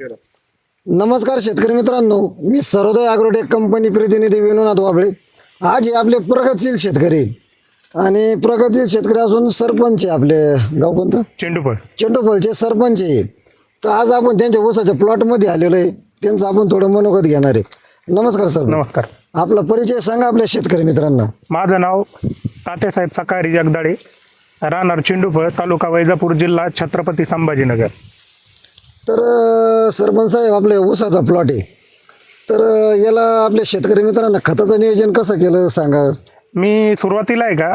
नमस्कार शेतकरी मित्रांनो, मी सर्वोदय ॲग्रोटेक कंपनी प्रतिनिधी विनोद वाबळे. आज हे आपले प्रगतशील शेतकरी आणि प्रगतशील शेतकरी असून सरपंच आहे. आपले गाव कोणतं? चेंडूफळचे सरपंच आहे. तर आज आपण त्यांच्या ऊसाच्या प्लॉटमध्ये आलेलो आहे. त्यांचं आपण थोडं मनोगत घेणार आहे. नमस्कार सर. नमस्कार. आपला परिचय सांगा आपल्या शेतकरी मित्रांना. माझं नाव तात्यासाहेब सकारी जगदाळे, राहणार चेंडूफळ, तालुका वैजापूर, जिल्हा छत्रपती संभाजीनगर. तर सरपंच साहेब, आपल्या ऊसाचा प्लॉट आहे. तर याला आपल्या शेतकरी मित्रांना खताचं नियोजन कसं केलं सांगा. मी सुरुवातीला आहे का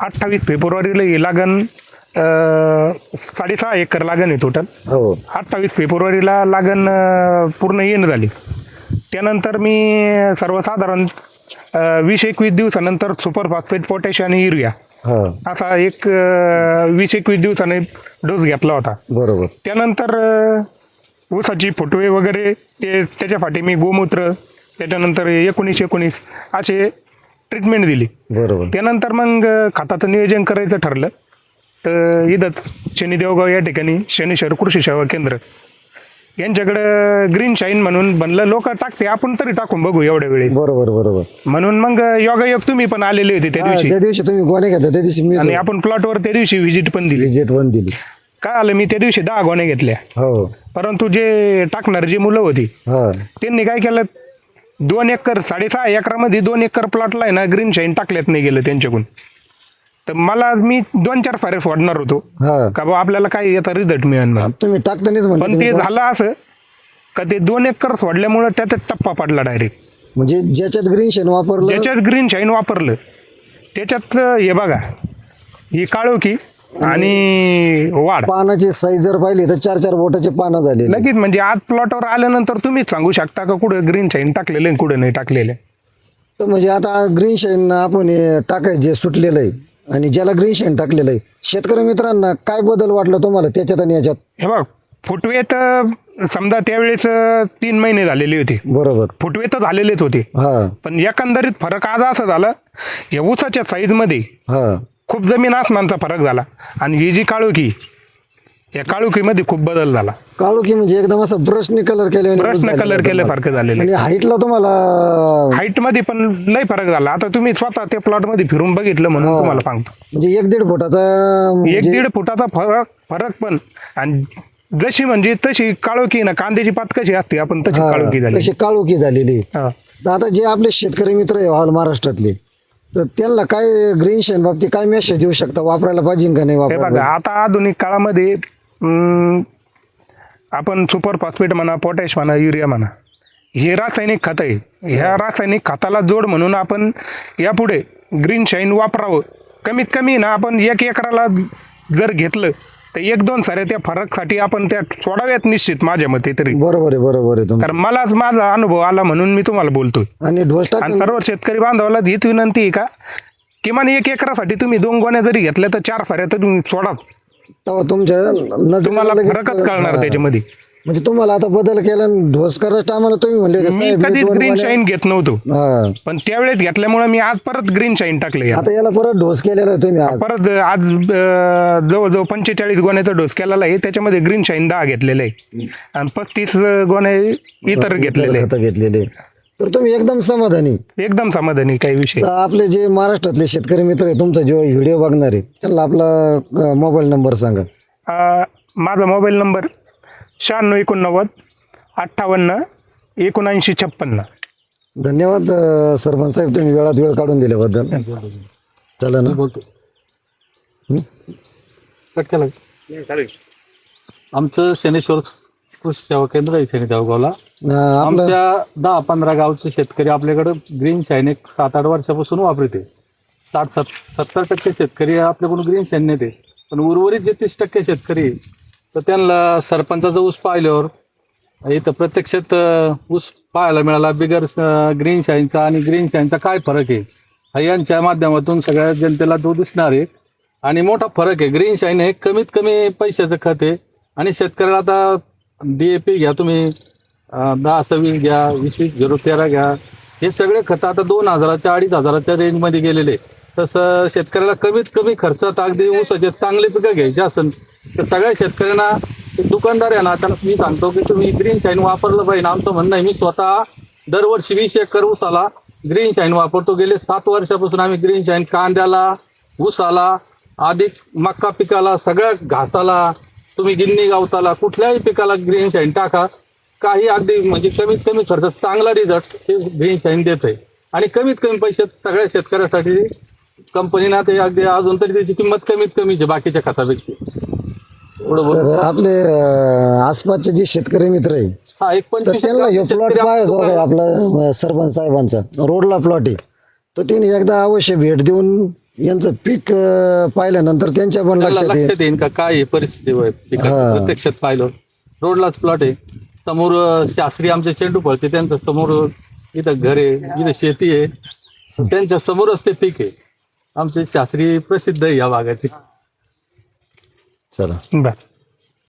28 फेब्रुवारीला ही लागण 6.5 एकर लागण आहे टोटल. हो. 28 फेब्रुवारीला लागण पूर्ण येणं झाली. त्यानंतर मी सर्वसाधारण 20-21 दिवसानंतर सुपर फॉस्फेट, पोटॅश आणि युरिया असा एक 20-21 दिवसाने डोस घेतला होता. बरोबर. त्यानंतर ऊसाची फुटवे वगैरे त्याच्यासाठी मी गोमूत्र, त्याच्यानंतर 19-19 असे ट्रीटमेंट दिली. बरोबर. त्यानंतर मग खताचं नियोजन करायचं ठरलं. तर इथं शनी देवगाव या ठिकाणी शनीश्वर कृषी सेवा केंद्र यांच्याकडं ग्रीन शाईन म्हणून बनलं. लोक टाकते, आपण तरी टाकून बघू एवढ्या वेळेस. बरोबर बरोबर. म्हणून मग योगायोग तुम्ही पण आलेले होते त्या त्या दिवशी, दिवशी तुम्ही गोण्या घेतल्या त्या दिवशी मी आणि आपण प्लॉटवर त्या दिवशी व्हिजिट पण दिली. विजिट पण दिली. काय आलं, मी त्या दिवशी 10 गोण्या घेतल्या. हो. परंतु जे टाकणार जी मुलं होती हा. त्यांनी काय केलं, 2 एकर 6.5 एकरामध्ये 2 एकर प्लॉटला आहे ना ग्रीन शाईन टाकल्यात नाही गेलं त्यांच्याकडून. तर मी 2-4 फारे सोडणार होतो हा. का बा आपल्याला काय याचा रिझल्ट मिळणार. तुम्ही टाकतानीच पण म्हणले ते झालं असं का ते 2 एकर सोडल्यामुळं त्याचा टप्पा पडला डायरेक्ट. म्हणजे ज्याच्यात ग्रीन शेण वापरलं, ज्याच्यात ग्रीन शाईन वापरलं त्याच्यात हे बघा, ही काळोखी आणि वाढ, पानाची साईज जर पाहिली तर 4-4 बोटाचे पानं झाले लगेच. म्हणजे आज प्लॉटवर आल्यानंतर तुम्हीच सांगू शकता का कुठं ग्रीन शाईन टाकलेलं आहे कुठं नाही टाकलेलं आहे. तर म्हणजे आता ग्रीन शेण आपण हे टाकायचे सुटलेलं आहे आणि ज्याला ग्रीन शेण टाकलेलं आहे, शेतकरी मित्रांना काय बदल वाटला तुम्हाला त्याच्यात आणि याच्यात? हे बघ, फुटवे तर समजा त्यावेळेस 3 महिने झालेले होते. बरोबर. फुटवे तर झालेलेच होते. हा. पण एकंदरीत फरक आज असा झाला, या ऊसाच्या साईजमध्ये हा. खूप जमीन आसमानचा फरक झाला. आणि ही जी काळोखी, या काळोखीमध्ये खूप बदल झाला. काळोखी म्हणजे एकदम असं ब्रशने कलर केले, ब्रशने कलर केल्यासारखं झालेलं. आणि हाईटला तुम्हाला हाईट मध्ये पण लय फरक झाला. आता तुम्ही स्वतः त्या प्लॉट मध्ये फिरून बघितलं म्हणून तुम्हाला सांगतो. म्हणजे 1-1.5 फुटाचा 1-1.5 फुटाचा फरक पण. आणि जशी म्हणजे तशी काळोखी ना, कांद्याची पात कशी असते आपण तशी काळोखी झाली. तशी काळोखी झालेली. हा. तर आता जे आपले शेतकरी मित्र आहे ऑल महाराष्ट्रातले, तर त्यांना काय ग्रीन शेण बाबतीत काय मेसेज देऊ शकता? वापरायला पाहिजे का नाही हे वापरायला? बघा, आता आधुनिक काळामध्ये आपण सुपर फॉस्फेट म्हणा, पोटॅश म्हणा, युरिया म्हणा, हे रासायनिक खत आहे. ह्या रासायनिक खताला जोड म्हणून आपण यापुढे ग्रीन शाईन वापरावं. कमीत कमी ना आपण 1 एकराला जर घेतलं तर 1-2 साऱ्या त्या फरकसाठी आपण त्या सोडाव्यात निश्चित, माझ्या मते तरी. बरोबर आहे, बरोबर आहे तुम्ही. कारण मलाच माझा अनुभव आला म्हणून मी तुम्हाला बोलतोय. आणि ढोस आणि सर्व शेतकरी बांधवाला हीच विनंती आहे का, किमान 1 एकरासाठी तुम्ही 2 गोण्या जरी घेतल्या तर 4 साऱ्या तर तुम्ही सोडा. तेव्हा तुमच्या नजरेला तुम्हाला लगेच फरकच कळणार हा. त्याच्यामध्ये. म्हणजे तुम्हाला आता बदल केला. ढोस करायच्या टायमाला तुम्ही म्हणले होते, मी साहेब, मी कधीच 2 ग्रीन गोण्या- शाईन घेत नव्हतो, हा. पण त्यावेळेस घेतल्यामुळे मी आज परत ग्रीन शाईन टाकले. आता याला परत ढोस केलेला आहे तुम्ही आज. परत आज जवळजवळ 45 गोण्याचा डोस केलेला आहे. त्याच्यामध्ये ग्रीन शाईन 10 घेतलेले आहे आणि 35 गोण्या इतर घेतलेले आहेत. खतं घेतलेले. तर तुम्ही एकदम समाधानी? एकदम समाधानी, काही विषय. तर आपले जे महाराष्ट्रातले शेतकरी मित्र आहे, तुमचा जो व्हिडिओ बघणार आहे, त्यांना आपला मोबाईल नंबर सांगा. माझा मोबाईल नंबर 9689 58 7956. धन्यवाद सरपंच साहेब, तुम्ही वेळात वेळ काढून दिल्याबद्दल. चला ना. आमचं शनेश्वर कृषी सेवा केंद्र आहे शनी देवगावला. आपलं आमच्या 10-15 गावचे शेतकरी आपल्याकडे ग्रीन शाईन 7-8 वर्षापासून वापरते. 60-70% शेतकरी आपल्याकडून ग्रीन शाईन नेते. पण उर्वरित जे 30% शेतकरी तर त्यांना सरपंचाचा ऊस पाहिल्यावर इथं प्रत्यक्षात ऊस पाहायला मिळाला. बिगर ग्रीन शाईनचा आणि ग्रीन शाईनचा काय फरक आहे हा यांच्या माध्यमातून सगळ्या जनतेला तो दिसणार आहे. आणि मोठा फरक आहे. ग्रीन शाईन हे कमीत कमी पैशाचं खत आहे आणि शेतकऱ्याला आता DAP घ्या तुम्ही, 10-26 घ्या, 20-20-0-13 घ्या, हे सगळे खतं आता 2,000च्या 2,500च्या रेंजमध्ये गेलेले. तसं शेतकऱ्याला कमीत कमी खर्चात अगदी ऊसाचे चांगले पिकं घ्यायचे असेल तर सगळ्या शेतकऱ्यांना ते दुकानदार आहे ना, त्याला मी सांगतो की तुम्ही ग्रीन शाईन वापरलं पाहिजे. आमचं म्हणणं आहे, मी स्वतः दरवर्षी 20 एकर ऊसाला ग्रीन शाईन वापरतो. गेले 7 वर्षापासून आम्ही ग्रीन शाईन कांद्याला, ऊसाला, अधिक मक्का पिकाला, सगळ्या घासाला, तुम्ही गिन्नी गावताला, कुठल्याही पिकाला ग्रीन शाईन टाका. काही अगदी म्हणजे कमीत कमी खर्चात चांगला रिझल्ट हे ग्रीन शाईन देत आहे. आणि कमीत कमी पैशात सगळ्या शेतकऱ्यासाठी कंपनीना ते अगदी अजून तरी त्याची किंमत कमीत कमीच आहे बाकीच्या खतापेक्षा. एवढं बोल. तर आपले आसपासचे जे शेतकरी मित्र आहे हा, एक तर 25 त्यांना हे प्लॉट शेतकरी पाहायचा होता आपल्या आपला सरपंच साहेबांचा, रोडला प्लॉट आहे. तर त्यांनी एकदा अवश्य भेट देऊन यांचं पीक पाहिल्यानंतर त्यांच्या पण त्याला लक्षात येईल. लक्षात येईल का काय आहे परिस्थिती होय पिकाची. हा. प्रत्यक्षात पाहिलं रोडलाच प्लॉट आहे. समोर शास्त्री आमचे चेंडू फळचे, त्यांच्या समोर इथं घर आहे, इथं शेती आहे, त्यांच्या समोरच ते पीक आहे. आमचे शास्त्री प्रसिद्ध आहे या भागाचे. चला. बरं.